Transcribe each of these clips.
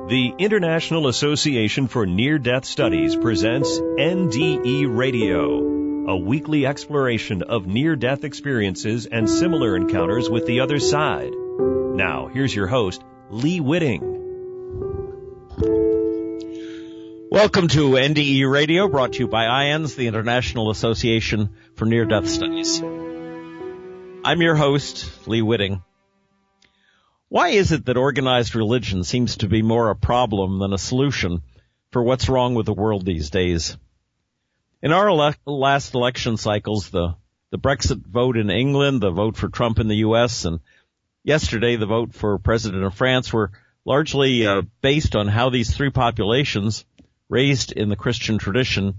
The International Association for Near-Death Studies presents NDE Radio, a weekly exploration of near-death experiences and similar encounters with the other side. Now, here's your host, Lee Witting. Welcome to NDE Radio, brought to you by IANS, the International Association for Near-Death Studies. I'm your host, Lee Witting. Why is it that organized religion seems to be more a problem than a solution for what's wrong with the world these days? In our last election cycles, the Brexit vote in England, the vote for Trump in the U.S., and yesterday the vote for President of France were largely based on how these three populations, raised in the Christian tradition,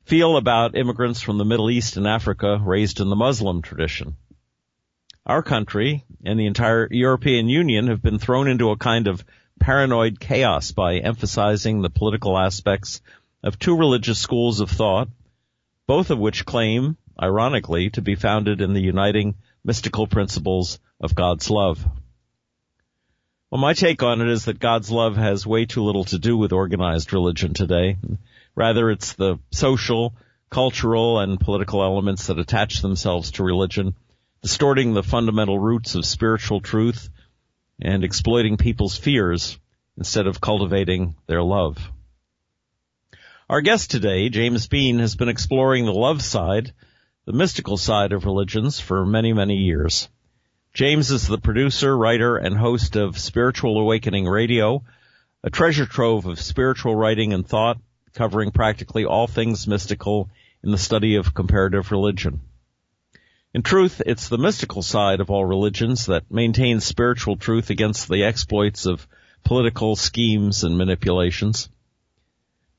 feel about immigrants from the Middle East and Africa raised in the Muslim tradition. Our country and the entire European Union have been thrown into a kind of paranoid chaos by emphasizing the political aspects of two religious schools of thought, both of which claim, ironically, to be founded in the uniting mystical principles of God's love. Well, my take on it is that God's love has way too little to do with organized religion today. Rather, it's the social, cultural, and political elements that attach themselves to religion, distorting the fundamental roots of spiritual truth and exploiting people's fears instead of cultivating their love. Our guest today, James Bean, has been exploring the love side, the mystical side of religions for many, many years. James is the producer, writer, and host of Spiritual Awakening Radio, a treasure trove of spiritual writing and thought covering practically all things mystical in the study of comparative religion. In truth, it's the mystical side of all religions that maintains spiritual truth against the exploits of political schemes and manipulations.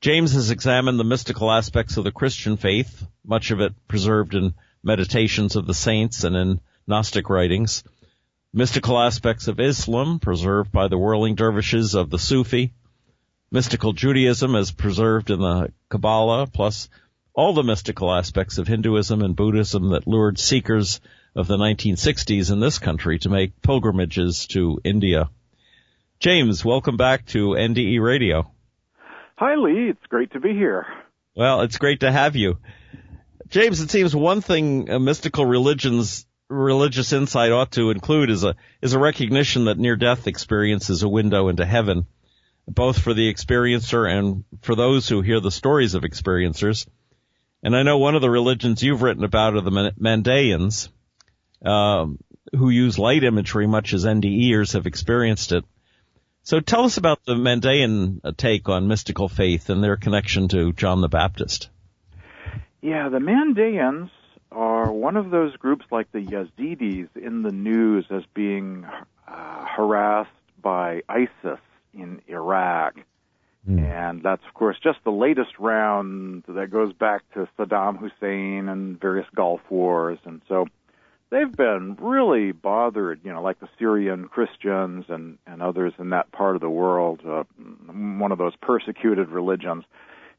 James has examined the mystical aspects of the Christian faith, much of it preserved in meditations of the saints and in Gnostic writings, mystical aspects of Islam, preserved by the whirling dervishes of the Sufi, mystical Judaism as preserved in the Kabbalah, plus all the mystical aspects of Hinduism and Buddhism that lured seekers of the 1960s in this country to make pilgrimages to India. James, welcome back to NDE Radio. Hi, Lee. It's great to be here. Well, it's great to have you. James, it seems one thing mystical religious insight ought to include is a recognition that near-death experience is a window into heaven, both for the experiencer and for those who hear the stories of experiencers. And I know one of the religions you've written about are the Mandaeans, who use light imagery much as NDEers have experienced it. So tell us about the Mandaean take on mystical faith and their connection to John the Baptist. Yeah, the Mandaeans are one of those groups like the Yazidis in the news as being harassed by ISIS in Iraq. And that's, of course, just the latest round that goes back to Saddam Hussein and various Gulf wars. And so they've been really bothered, like the Syrian Christians and others in that part of the world, one of those persecuted religions.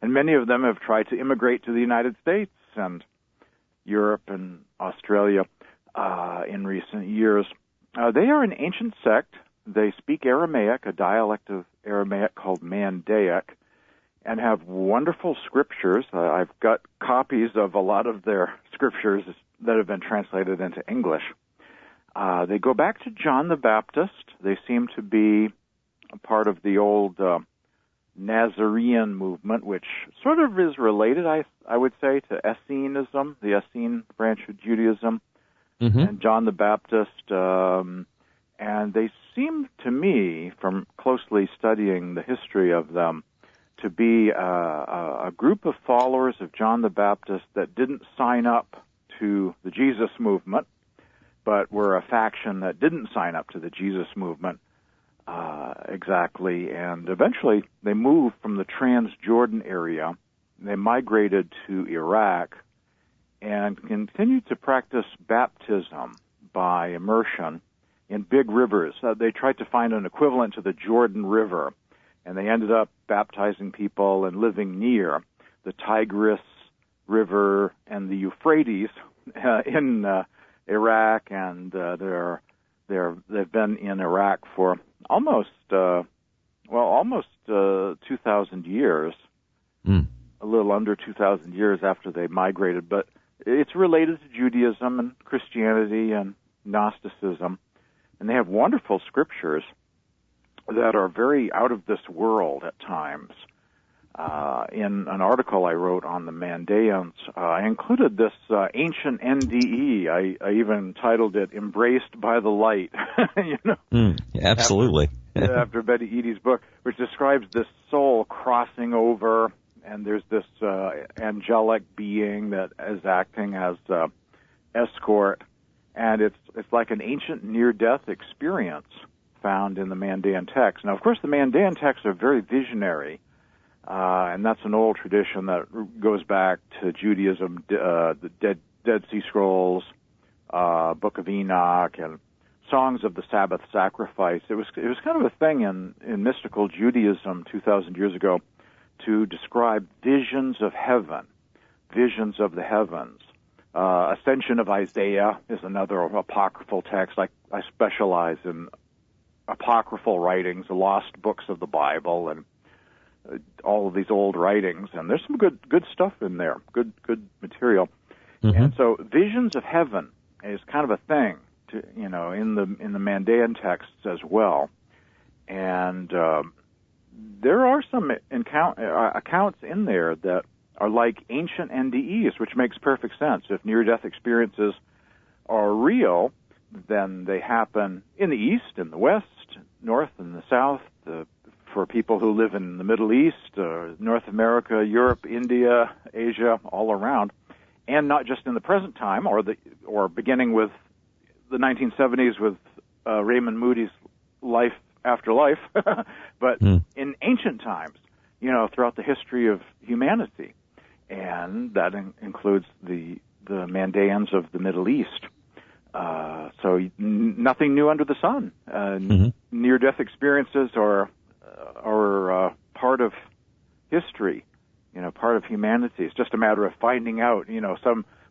And many of them have tried to immigrate to the United States and Europe and Australia in recent years. They are an ancient sect. They speak Aramaic, a dialect of Aramaic called Mandaic, and have wonderful scriptures. I've got copies of a lot of their scriptures that have been translated into English. They go back to John the Baptist. They seem to be a part of the old Nazarene movement, which sort of is related, I would say, to Essenism, the Essene branch of Judaism, and John the Baptist. And they seem to me, from closely studying the history of them, to be a group of followers of John the Baptist that didn't sign up to the Jesus movement, but were a faction that didn't sign up to the Jesus movement exactly. And eventually they moved from the Transjordan area. They migrated to Iraq and continued to practice baptism by immersion in big rivers. They tried to find an equivalent to the Jordan River, and they ended up baptizing people and living near the Tigris River and the Euphrates in Iraq, and they've been in Iraq for almost almost 2,000 years, a little under 2,000 years after they migrated. But it's related to Judaism and Christianity and Gnosticism. And they have wonderful scriptures that are very out of this world at times. In an article I wrote on the Mandaeans, I included this ancient NDE. I even titled it "Embraced by the Light." Absolutely. After Betty Eadie's book, which describes this soul crossing over, and there's this angelic being that is acting as escort, and it's like an ancient near-death experience found in the Mandaean text. Now, of course, the Mandaean texts are very visionary. And that's an old tradition that goes back to Judaism, the Dead Sea Scrolls, Book of Enoch, and songs of the Sabbath sacrifice. It was kind of a thing in mystical Judaism 2,000 years ago to describe visions of heaven, visions of the heavens. Ascension of Isaiah is another apocryphal text. I specialize in apocryphal writings, the lost books of the Bible, and all of these old writings, and there's some good stuff in there, good material. Mm-hmm. And so visions of heaven is kind of a thing in the Mandaean texts as well. And there are some accounts in there that are like ancient NDEs, which makes perfect sense. If near-death experiences are real, then they happen in the East, in the West, North, and the South, for people who live in the Middle East, North America, Europe, India, Asia, all around, and not just in the present time or beginning with the 1970s with Raymond Moody's Life After Life, but in ancient times, throughout the history of humanity, and that includes the Mandaeans of the Middle East. So nothing new under the sun. Near-death experiences are part of history, part of humanity. It's just a matter of finding out.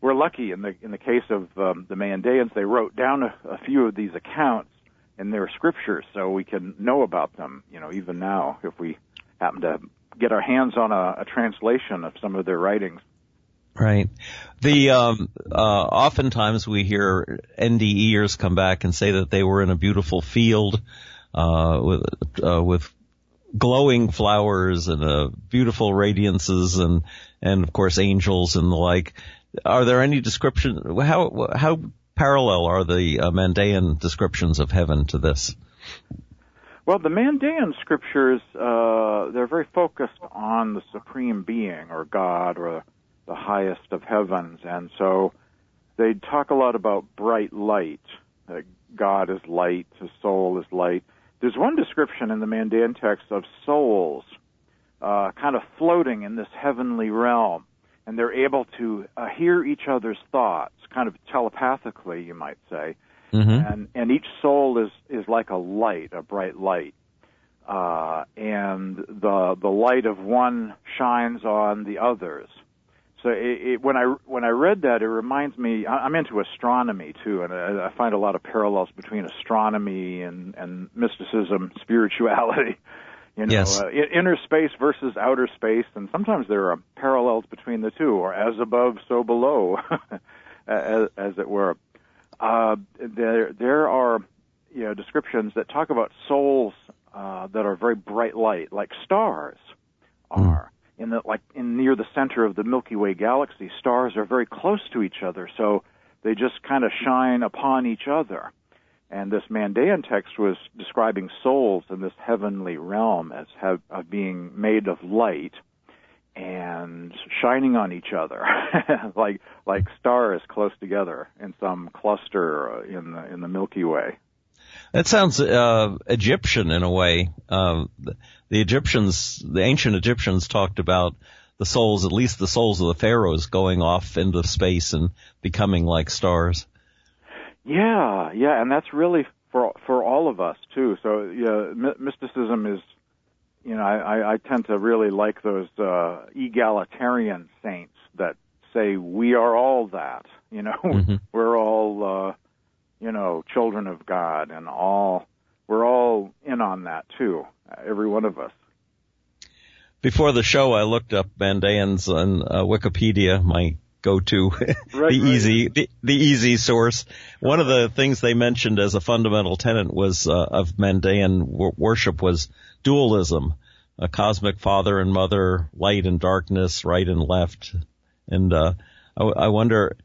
We're lucky in the case of the Mandaeans. They wrote down a few of these accounts in their scriptures, so we can know about them. Even now, if we happen to get our hands on a translation of some of their writings. Right. Oftentimes we hear NDEers come back and say that they were in a beautiful field with glowing flowers and beautiful radiances and of course angels and the like. Are there any descriptions? How parallel are the Mandaean descriptions of heaven to this? Well, the Mandaean scriptures, they're very focused on the supreme being or God or the highest of heavens, and so they talk a lot about bright light. God is light, his soul is light. There's one description in the Mandaean text of souls kind of floating in this heavenly realm, and they're able to hear each other's thoughts, kind of telepathically, you might say. Mm-hmm. And each soul is like a light, a bright light. And the light of one shines on the others. So when I read that, it reminds me. I'm into astronomy too, and I find a lot of parallels between astronomy and mysticism, spirituality. Yes. Inner space versus outer space, and sometimes there are parallels between the two, or as above, so below, as it were. There are descriptions that talk about souls that are very bright light, like stars are. Near the center of the Milky Way galaxy, stars are very close to each other, so they just kind of shine upon each other. And this Mandaean text was describing souls in this heavenly realm as being made of light and shining on each other, like stars close together in some cluster in the Milky Way. That sounds Egyptian in a way. The ancient Egyptians talked about the souls, at least the souls of the pharaohs, going off into space and becoming like stars. Yeah, and that's really for all of us too. So mysticism is, I tend to really like those egalitarian saints that say we are all that. Mm-hmm. We're all children of God, and we're all in on that too, every one of us. Before the show, I looked up Mandaeans on Wikipedia, my go-to, the easy source. One of the things they mentioned as a fundamental tenet was of Mandaean worship was dualism, a cosmic father and mother, light and darkness, right and left. And I wonder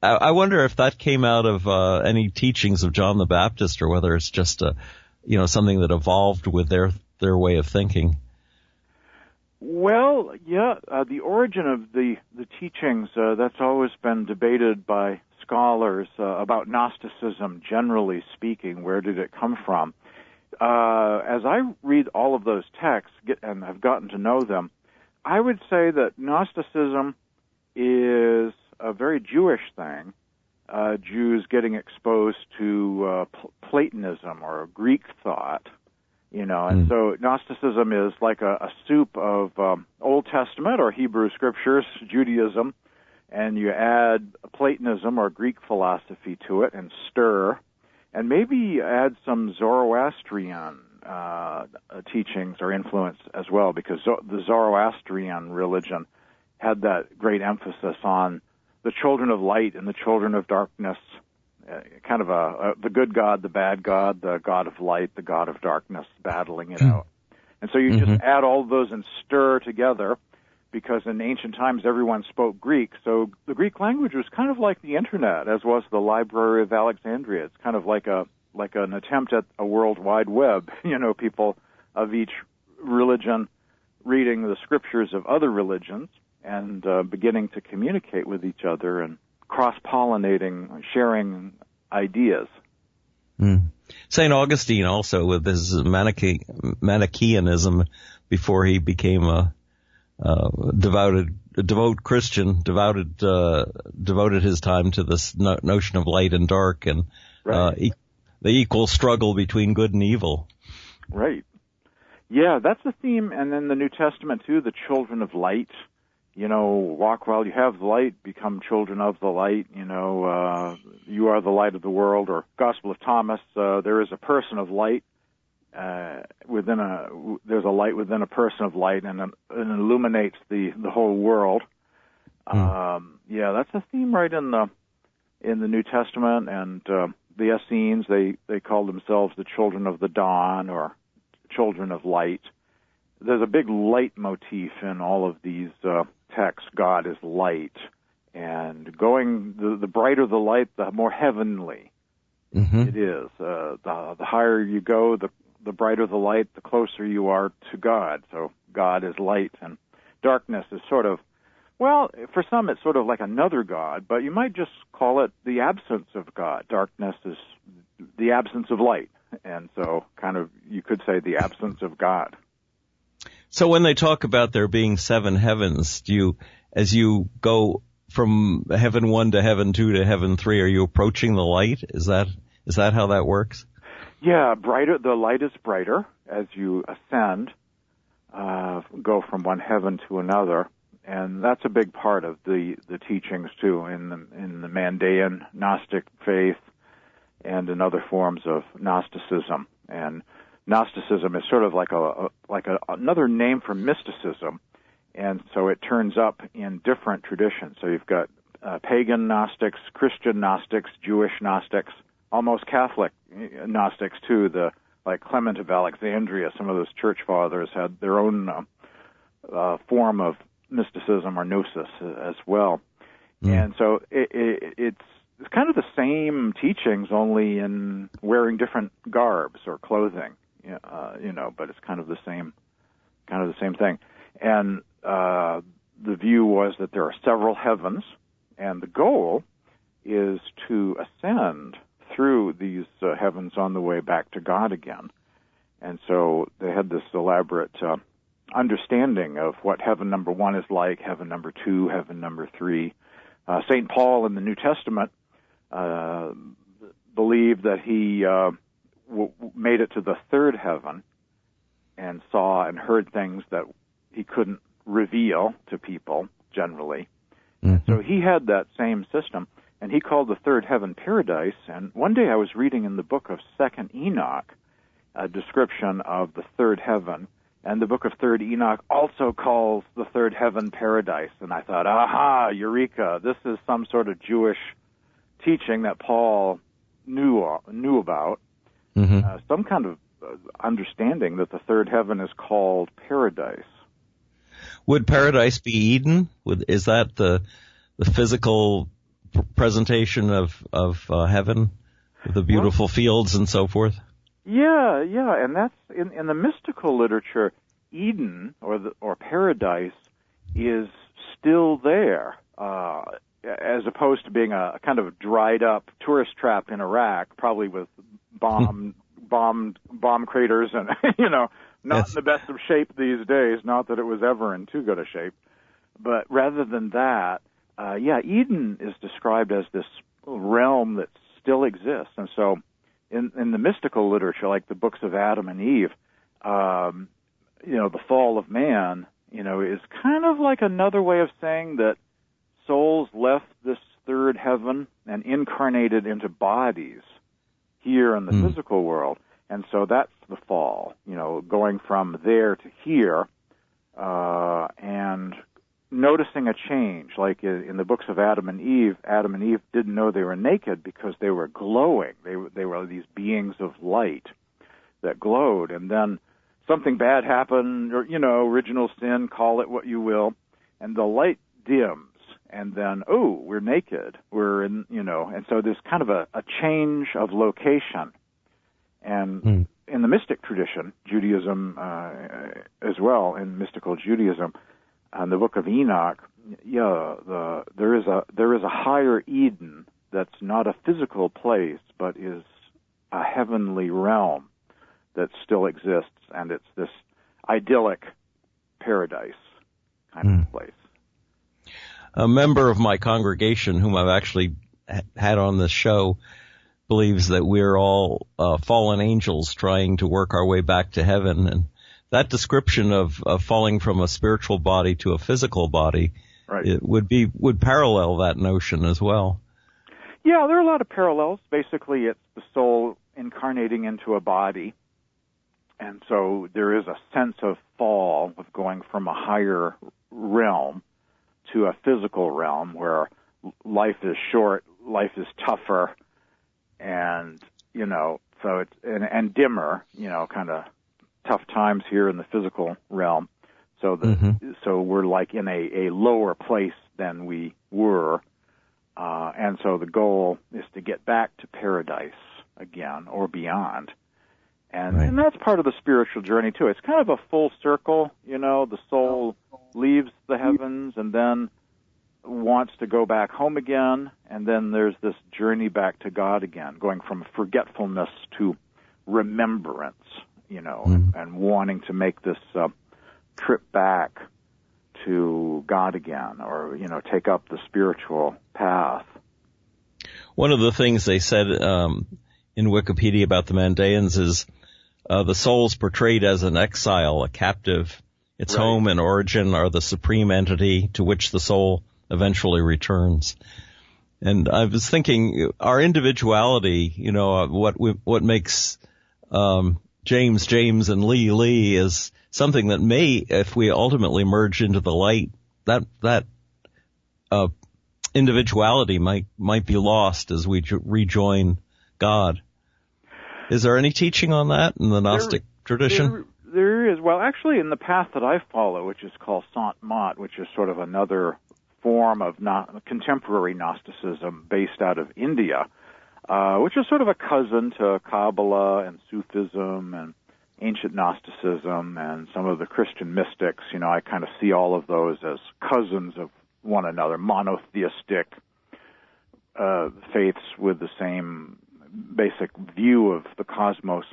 if that came out of any teachings of John the Baptist, or whether it's just something that evolved with their way of thinking. Well, yeah, the origin of the teachings, that's always been debated by scholars about Gnosticism, generally speaking. Where did it come from? As I read all of those texts and have gotten to know them, I would say that Gnosticism is a very Jewish thing, Jews getting exposed to Platonism or Greek thought. And so Gnosticism is like a soup of Old Testament or Hebrew scriptures, Judaism, and you add Platonism or Greek philosophy to it and stir, and maybe add some Zoroastrian teachings or influence as well, because the Zoroastrian religion had that great emphasis on the children of light and the children of darkness, kind of the good God, the bad God, the God of light, the God of darkness, battling it out. And so you just add all of those and stir together, because in ancient times everyone spoke Greek. So the Greek language was kind of like the internet, as was the Library of Alexandria. It's kind of like an attempt at a World Wide Web. People of each religion reading the scriptures of other religions and beginning to communicate with each other and cross-pollinating, sharing ideas. St. Augustine also, with his Manichaeanism, before he became a devout Christian, devoted his time to this notion of light and dark, and the equal struggle between good and evil. Right. Yeah, that's the theme. And then the New Testament too, the children of light. Walk while you have the light, become children of the light. You are the light of the world. Or Gospel of Thomas, there is a person of light there's a light within a person of light, and it illuminates the whole world. Yeah, that's a theme right in the New Testament. And the Essenes, they call themselves the children of the dawn or children of light. There's a big light motif in all of these texts. God is light, and the brighter the light, the more heavenly it is. The higher you go, the brighter the light, the closer you are to God. So God is light, and darkness is sort of, for some it's sort of like another God, but you might just call it the absence of God. Darkness is the absence of light, and so kind of you could say the absence of God. So when they talk about there being 7 heavens, as you go from heaven 1 to heaven 2 to heaven 3, are you approaching the light? Is that how that works? Yeah, the light is brighter as you ascend, go from one heaven to another, and that's a big part of the teachings too in the Mandaean Gnostic faith and in other forms of Gnosticism. And Gnosticism is sort of like another name for mysticism, and so it turns up in different traditions. So you've got pagan Gnostics, Christian Gnostics, Jewish Gnostics, almost Catholic Gnostics too. Like Clement of Alexandria, some of those church fathers had their own form of mysticism or gnosis as well. And so it's kind of the same teachings, only in wearing different garbs or clothing. But it's kind of the same thing. And the view was that there are several heavens, and the goal is to ascend through these heavens on the way back to God again. And so they had this elaborate understanding of what heaven number 1 is like, heaven number 2, heaven number 3. St. Paul in the New Testament believed that he made it to the 3rd heaven and saw and heard things that he couldn't reveal to people generally. So he had that same system, and he called the 3rd heaven paradise. And one day I was reading in the book of 2nd Enoch, a description of the third heaven. And the book of Third Enoch also calls the third heaven paradise. And I thought, aha, eureka, this is some sort of Jewish teaching that Paul knew about. Mm-hmm. Some kind of understanding that the third heaven is called paradise. Would paradise be Eden? Is that the physical presentation of heaven, with the beautiful fields and so forth? Yeah, and that's in the mystical literature. Eden or paradise is still there, as opposed to being a kind of dried up tourist trap in Iraq, probably with bomb craters and not in the best of shape these days. Not that it was ever in too good a shape, but rather than that, Eden is described as this realm that still exists, and so. In the mystical literature, like the books of Adam and Eve, the fall of man, is kind of like another way of saying that souls left this third heaven and incarnated into bodies here in the physical world. And so that's the fall, going from there to here, and noticing a change. Like in the books of Adam and Eve didn't know they were naked because they were glowing. They were these beings of light that glowed. And then something bad happened, or, original sin, call it what you will, and the light dims. And then, we're naked. We're in, and so there's kind of a change of location. And in the mystic tradition, Judaism as well, in mystical Judaism, in the book of Enoch, there is a higher Eden that's not a physical place, but is a heavenly realm that still exists, and it's this idyllic paradise kind of place. A member of my congregation, whom I've actually had on this show, believes that we're all fallen angels trying to work our way back to heaven, and that description of falling from a spiritual body to a physical body, right, it would parallel that notion as well. Yeah, there are a lot of parallels. Basically, it's the soul incarnating into a body, and so there is a sense of fall, of going from a higher realm to a physical realm where life is short, life is tougher, and so it's and dimmer, kind of tough times here in the physical realm. So so we're like in a lower place than we were, and so the goal is to get back to paradise again or beyond. And that's part of the spiritual journey too. It's kind of a full circle, the soul leaves the heavens and then wants to go back home again, and then there's this journey back to God again, going from forgetfulness to remembrance, and wanting to make this trip back to God again, or, take up the spiritual path. One of the things they said in Wikipedia about the Mandaeans is the soul's portrayed as an exile, a captive. Its home and origin are the supreme entity to which the soul eventually returns. And I was thinking, our individuality, what makes James and Lee is something that may, if we ultimately merge into the light, that individuality might be lost as we rejoin God. Is there any teaching on that in the Gnostic tradition? There is. Well, actually, in the path that I follow, which is called Sant Mat, which is sort of another form of contemporary Gnosticism based out of India, which is sort of a cousin to Kabbalah and Sufism and ancient Gnosticism and some of the Christian mystics. I kind of see all of those as cousins of one another, monotheistic faiths with the same basic view of the cosmos.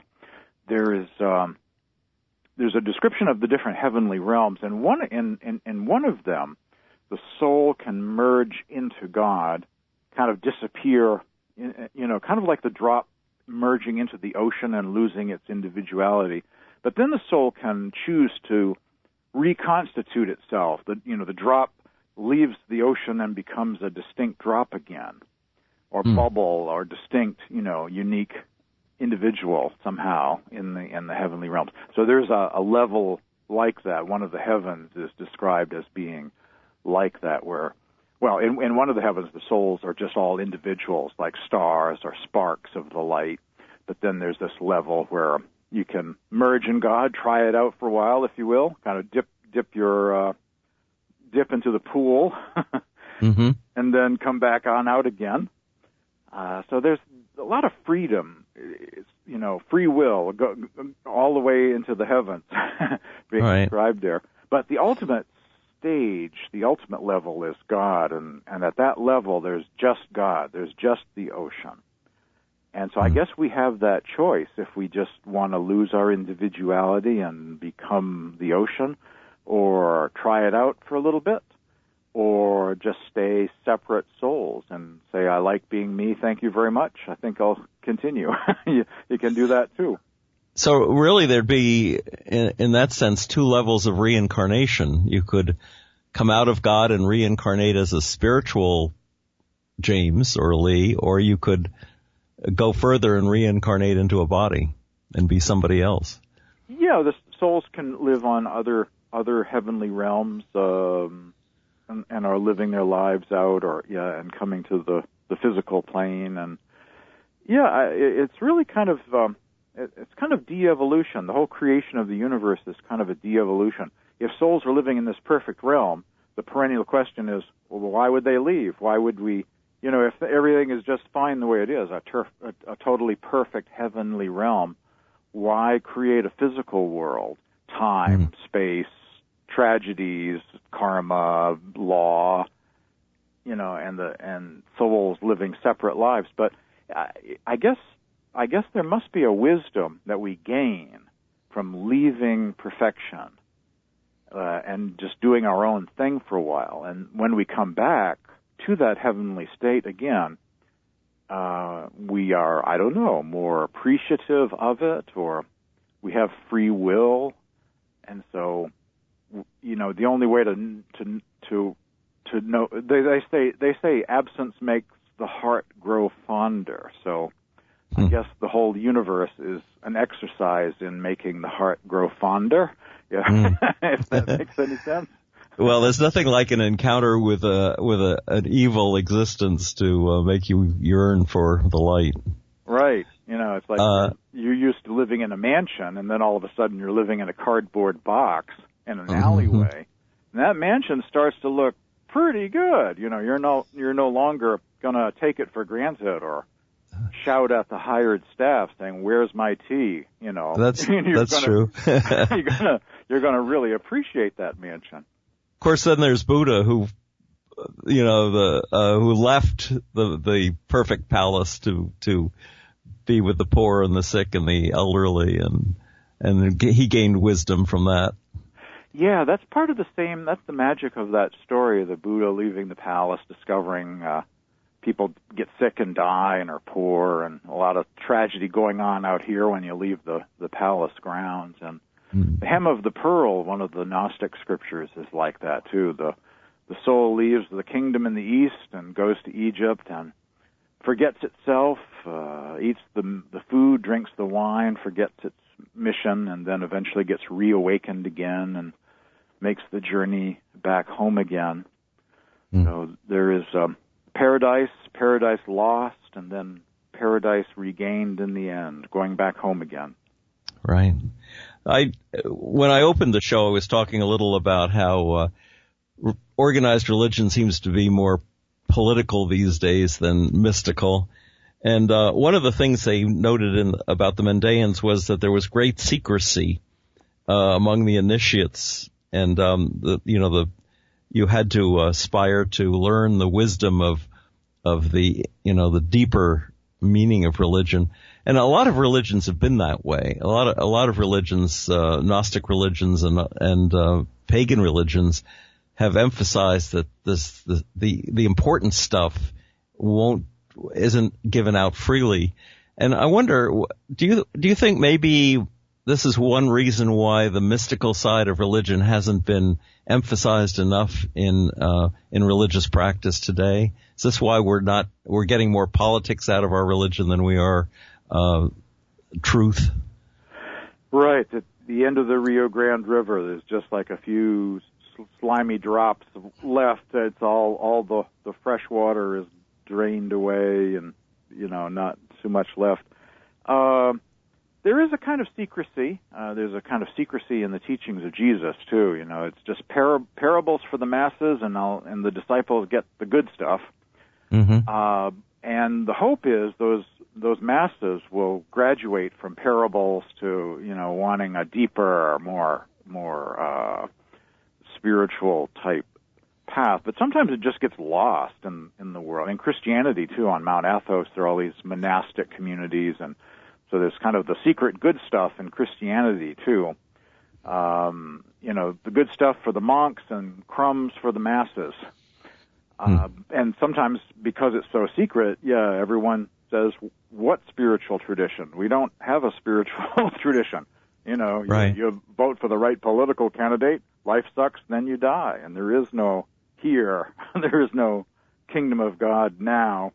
There's a description of the different heavenly realms, and in one of them, the soul can merge into God, kind of disappear, kind of like the drop merging into the ocean and losing its individuality. But then the soul can choose to reconstitute itself. The drop leaves the ocean and becomes a distinct drop again, or bubble, or distinct, unique individual somehow in the heavenly realms. So there's a level like that. One of the heavens is described as being like that, where, well, in one of the heavens, the souls are just all individuals, like stars or sparks of the light. But then there's this level where you can merge in God, try it out for a while, if you will, kind of dip into the pool, mm-hmm. and then come back on out again. So there's a lot of freedom, free will, all the way into the heavens being described there. But the ultimate stage, the ultimate level is God, and at that level there's just God, there's just the ocean. And so I guess we have that choice if we just want to lose our individuality and become the ocean, or try it out for a little bit, or just stay separate souls and say, I like being me, thank you very much, I think I'll continue. You can do that too. So really there'd be, in that sense, two levels of reincarnation. You could come out of God and reincarnate as a spiritual James or Lee, or you could go further and reincarnate into a body and be somebody else. Yeah, the souls can live on other heavenly realms, and are living their lives out, and coming to the physical plane, and it's really kind of it's kind of de-evolution. The whole creation of the universe is kind of a de-evolution. If souls are living in this perfect realm, the perennial question is, well, why would they leave? Why would we? If everything is just fine the way it is, a totally perfect heavenly realm, why create a physical world? Time, space, tragedies, karma, law, and souls living separate lives. But I guess there must be a wisdom that we gain from leaving perfection and just doing our own thing for a while. And when we come back to that heavenly state again, we are, I don't know, more appreciative of it, or we have free will, and so the only way to know, they say absence makes the heart grow fonder. So I guess the whole universe is an exercise in making the heart grow fonder. Yeah, if that makes any sense. Well, there's nothing like an encounter with an evil existence to make you yearn for the light. Right. It's like you're used to living in a mansion, and then all of a sudden you're living in a cardboard box in an alleyway, and that mansion starts to look pretty good. You're no longer gonna take it for granted or shout at the hired staff saying, "Where's my tea?" That's true. you're gonna really appreciate that mansion. Of course, then there's Buddha, who left the perfect palace to be with the poor and the sick and the elderly, and he gained wisdom from that. Yeah, that's part of the same. That's the magic of that story, the Buddha leaving the palace, discovering people get sick and die and are poor, and a lot of tragedy going on out here when you leave the palace grounds. And the Hem of the Pearl, one of the Gnostic scriptures, is like that too. The soul leaves the kingdom in the east and goes to Egypt and forgets itself, eats the food, drinks the wine, forgets its mission, and then eventually gets reawakened again and makes the journey back home again. So there is paradise lost, and then paradise regained in the end, going back home again. Right. When I opened the show, I was talking a little about how organized religion seems to be more political these days than mystical. And one of the things they noted about the Mandaeans was that there was great secrecy among the initiates, and you had to aspire to learn the wisdom of the deeper meaning of religion. And a lot of religions have been that way. A lot of religions, Gnostic religions and pagan religions, have emphasized that the important stuff isn't given out freely. And I wonder, do you think maybe this is one reason why the mystical side of religion hasn't been emphasized enough in religious practice today? Is this why we're getting more politics out of our religion than we are truth. Right. At the end of the Rio Grande River, there's just like a few slimy drops left. It's all the fresh water is drained away, and not too much left. There is a kind of secrecy. There's a kind of secrecy in the teachings of Jesus too. It's just parables for the masses, and the disciples get the good stuff. Mm-hmm. And the hope is those masses will graduate from parables to wanting a deeper, more spiritual type path. But sometimes it just gets lost in the world. In Christianity too, on Mount Athos, there are all these monastic communities, and so there's kind of the secret good stuff in Christianity too. The good stuff for the monks and crumbs for the masses. And sometimes because it's so secret, everyone says, what spiritual tradition? We don't have a spiritual tradition. Right. You vote for the right political candidate, life sucks, then you die. And there is no here. There is no kingdom of God now,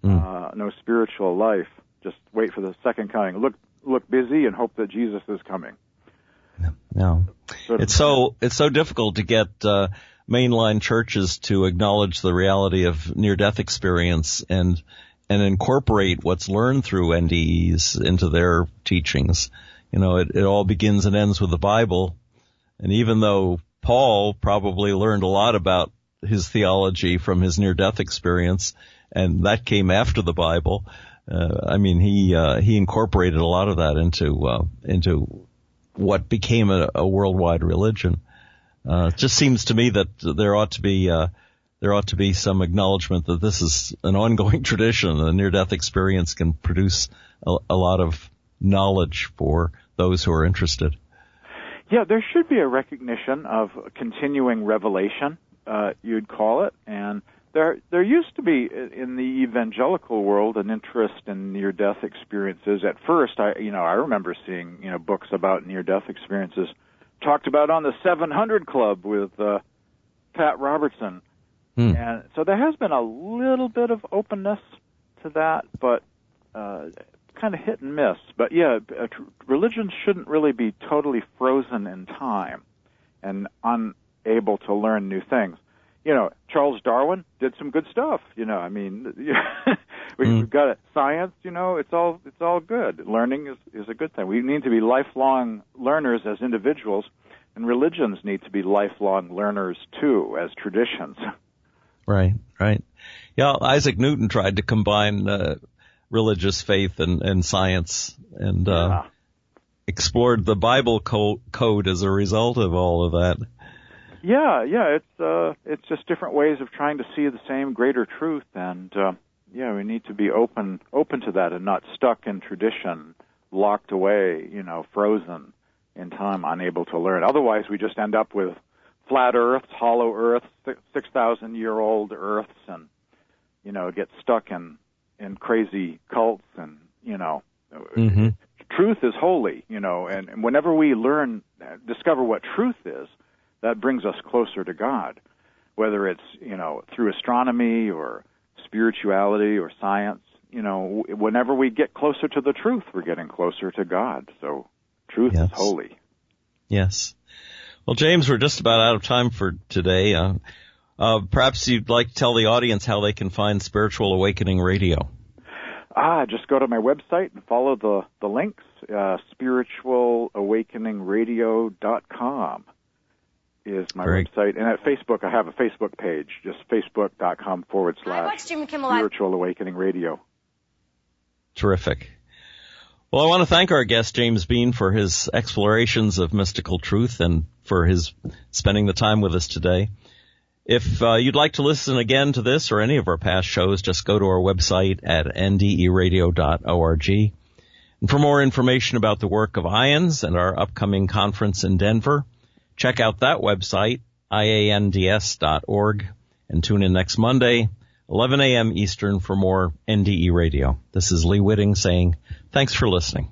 no spiritual life. Just wait for the second coming. Look busy and hope that Jesus is coming. No. It's so difficult to get mainline churches to acknowledge the reality of near-death experience and incorporate what's learned through NDEs into their teachings. It all begins and ends with the Bible. And even though Paul probably learned a lot about his theology from his near-death experience, and that came after the Bible, he incorporated a lot of that into what became a worldwide religion. It just seems to me that there ought to be some acknowledgement that this is an ongoing tradition. The near-death experience can produce a lot of knowledge for those who are interested. Yeah, there should be a recognition of continuing revelation, you'd call it, and there used to be in the evangelical world an interest in near-death experiences. At first, I remember seeing books about near-death experiences talked about on the 700 Club with Pat Robertson, and so there has been a little bit of openness to that, but kind of hit and miss. But religion shouldn't really be totally frozen in time and unable to learn new things. Charles Darwin did some good stuff. We've got it. Science. It's all good. Learning is a good thing. We need to be lifelong learners as individuals, and religions need to be lifelong learners too, as traditions. Right. Yeah, Isaac Newton tried to combine religious faith and science, and explored the Bible code as a result of all of that. Yeah, it's just different ways of trying to see the same greater truth, and we need to be open to that and not stuck in tradition, locked away, frozen in time, unable to learn. Otherwise, we just end up with flat Earths, hollow Earths, 6,000-year-old Earths, and get stuck in crazy cults, and truth is holy, and whenever we discover what truth is, that brings us closer to God, whether it's, through astronomy or spirituality or science. Whenever we get closer to the truth, we're getting closer to God. So truth is holy. Yes. Well, James, we're just about out of time for today. Perhaps you'd like to tell the audience how they can find Spiritual Awakening Radio. Just go to my website and follow the links, spiritualawakeningradio.com. is my website. And at Facebook, I have a Facebook page, just facebook.com/Spiritual Awakening Radio. Terrific. Well, I want to thank our guest, James Bean, for his explorations of mystical truth and for his spending the time with us today. If you'd like to listen again to this or any of our past shows, just go to our website at nderadio.org. And for more information about the work of IANDS and our upcoming conference in Denver, check out that website, iands.org, and tune in next Monday, 11 a.m. Eastern, for more NDE Radio. This is Lee Witting saying thanks for listening.